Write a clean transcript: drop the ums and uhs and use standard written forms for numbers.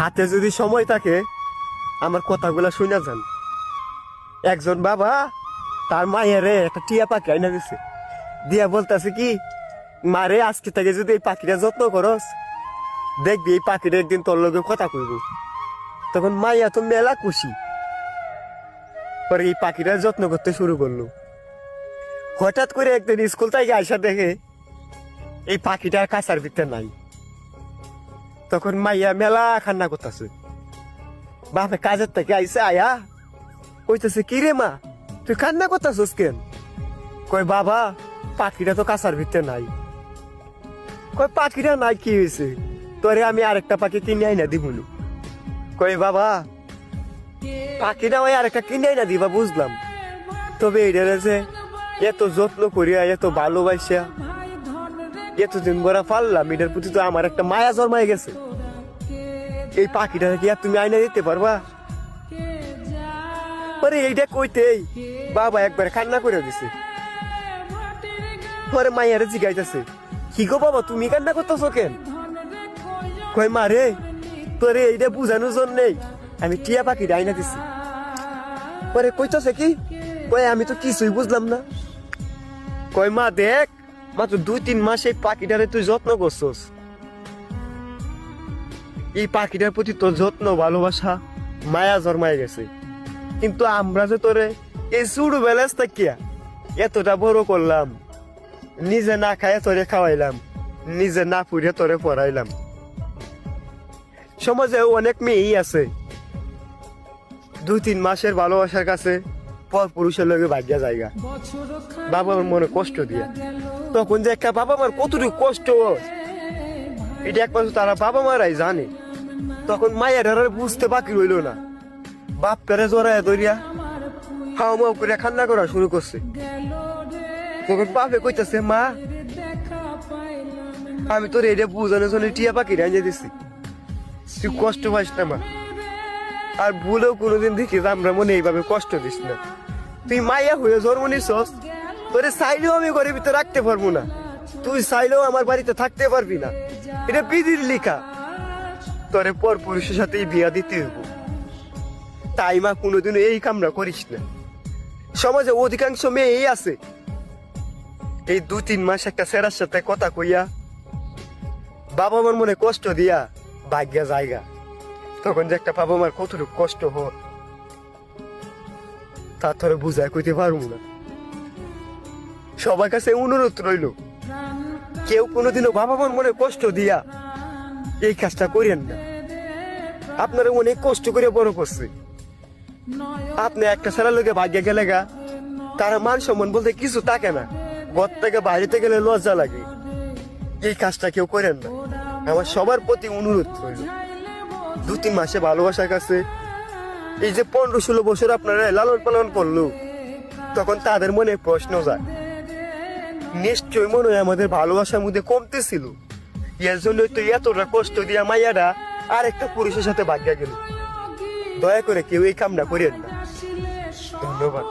হাতে যদি সময় থাকে আমার কথাগুলো শুনে যান। একজন বাবা তার মায়েরে একটা টিয়া পাখি আইনা দিছে, দিয়া বলতেছে কি, মারে আজকে থেকে যদি এই পাখিটা যত্ন করস দেখবি এই পাখিটা একদিন তোর লগে কথা কইব। তখন মাইয়া তো মেলা খুশি, পরে এই পাখিটার যত্ন করতে শুরু করলো। হঠাৎ করে একদিন স্কুল থেকে আইসা দেখে এই পাখিটা কাছার ভিতরে নাই। তখন মাইয়া মেলা কান্না করতেছে, বাপে কাজের থেকে আইসে আয়া কইতেছে, কি রে মা তুই কান্না করতেছিস কেন? কই বাবা পাখিটা তো কাছার ভিতরে নাই। কই পাখিটা নাই কি হয়েছে, তোরে আমি আরেকটা পাখি কিনে আইনা দিবুনু। কই বাবা পাখিটা ওই আরেকটা কিনে আইনা দিবা বুঝলাম, তবে এটা যে এত যত্ন করিয়া এত ভালোবাসা এতদিন বড়া পারলাম, এটার প্রতি তো আমার একটা মায়া জন্মায় গেছে। এই পাখিটা কি আর তুমি আইনা দিতে পারবা? পরে এইটা কইতেই বাবা একবার কান্না করে দিছে। পরে মাইয়ারে জিগাইতেছে, কি গো বাবা তুমি কান্না করতেছো কেন? কই মা রে তোরে এইটা বুঝানোর জন্যই আমি টিয়া পাখিটা আইনা দিছি। পরে কইতেছে কি, কই আমি তো কিছুই বুঝলাম না। কই মা দেখ মাত্র 2-3 মাস এই পাখিটারে তুই যত্ন করছস, এই পাখিটার প্রতি তোর যত্ন ভালোবাসা মায়া জন্মায় গেছে, কিন্তু আমরা যে তোরে এই ছোট বেলাস থাকিয়া এতটা বড় করলাম, নিজে না খাইয়া তোরে খাওয়াইলাম, নিজে না পুড়ে তোরে পড়াইলাম। সমাজে অনেক মেয়েই আছে 2-3 মাসের ভালোবাসার কাছে পর পুরুষের লগে ভাগ্যা জায়গা, বাবা মার মনে কষ্ট দিয়া। তখন যে একটা বাবা মার কতটুকু কষ্ট এটা একমাত্র তারা বাবা মারাই জানে। তখন মায়ের বুঝতে বাকি রইল না, বাপ পেরে জড়ায় ধরিয়া হাও মাও করে কান্না করা শুরু করছে। তখন বাপে কইতেছে, মা আমি তোর এটা বুঝানোর জন্য টিয়া পাখি রাঞ্জে দিছি, তুই কষ্ট পাইস না মা, আর ভুলেও কোনোদিন দেখিস আমরা মনে এইভাবে কষ্ট দিস না। তুই মাইয়া হয়ে জন্ম নিছস, তোরে চাইলেও আমি ঘরের ভিতরে রাখতে পারবো না, তুই চাইলেও আমার বাড়িতে থাকতে পারবি না, এটা বিধির লিখা, তোরে পর পুরুষের সাথে বিয়া দিতে হইব। তাই মা কোনোদিনও এই কামরা করিস না। সমাজে অধিকাংশ মেয়েই আছে এই 2-3 মাস একটা ছেড়ার সাথে কথা কইয়া বাবা মার মনে কষ্ট দিয়া ভাগ্যা জায়গা। তখন যে একটা বাবা মার কতটুকু কষ্ট হোক তা তোরে বুঝায় কইতে পারবো না। সবার কাছে অনুরোধ রইল, কেউ কোনোদিনও বাবা মার মনে কষ্ট দিয়া এই কাজটা করেন না। আপনারা অনেক কষ্ট করে বড় করছে, আপনি একটা ছেলের লোকে ভাগ্যে গেলে গা তারা মান সম্মান বলতে কিছু থাকে না, ঘর থেকে বাইরেতে গেলে লজ্জা লাগে। এই কাজটা কেউ করেন না। আমার সবার প্রতি অনুরোধ রইল, 2-3 মাসে ভালোবাসার কাছে এই যে 15-16 বছর আপনারা লালন পালন করলো, তখন তাদের মনে প্রশ্ন যায়, নিশ্চয়ই মনে হয় আমাদের ভালোবাসার মধ্যে কমতে ছিল, এর জন্যই তো এতটা কষ্ট দিয়া মাইয়ারা আরেকটা পুরুষের সাথে ভাগ্যা গেল। দয়া করে কেউ এই কামটা করেন না। ধন্যবাদ।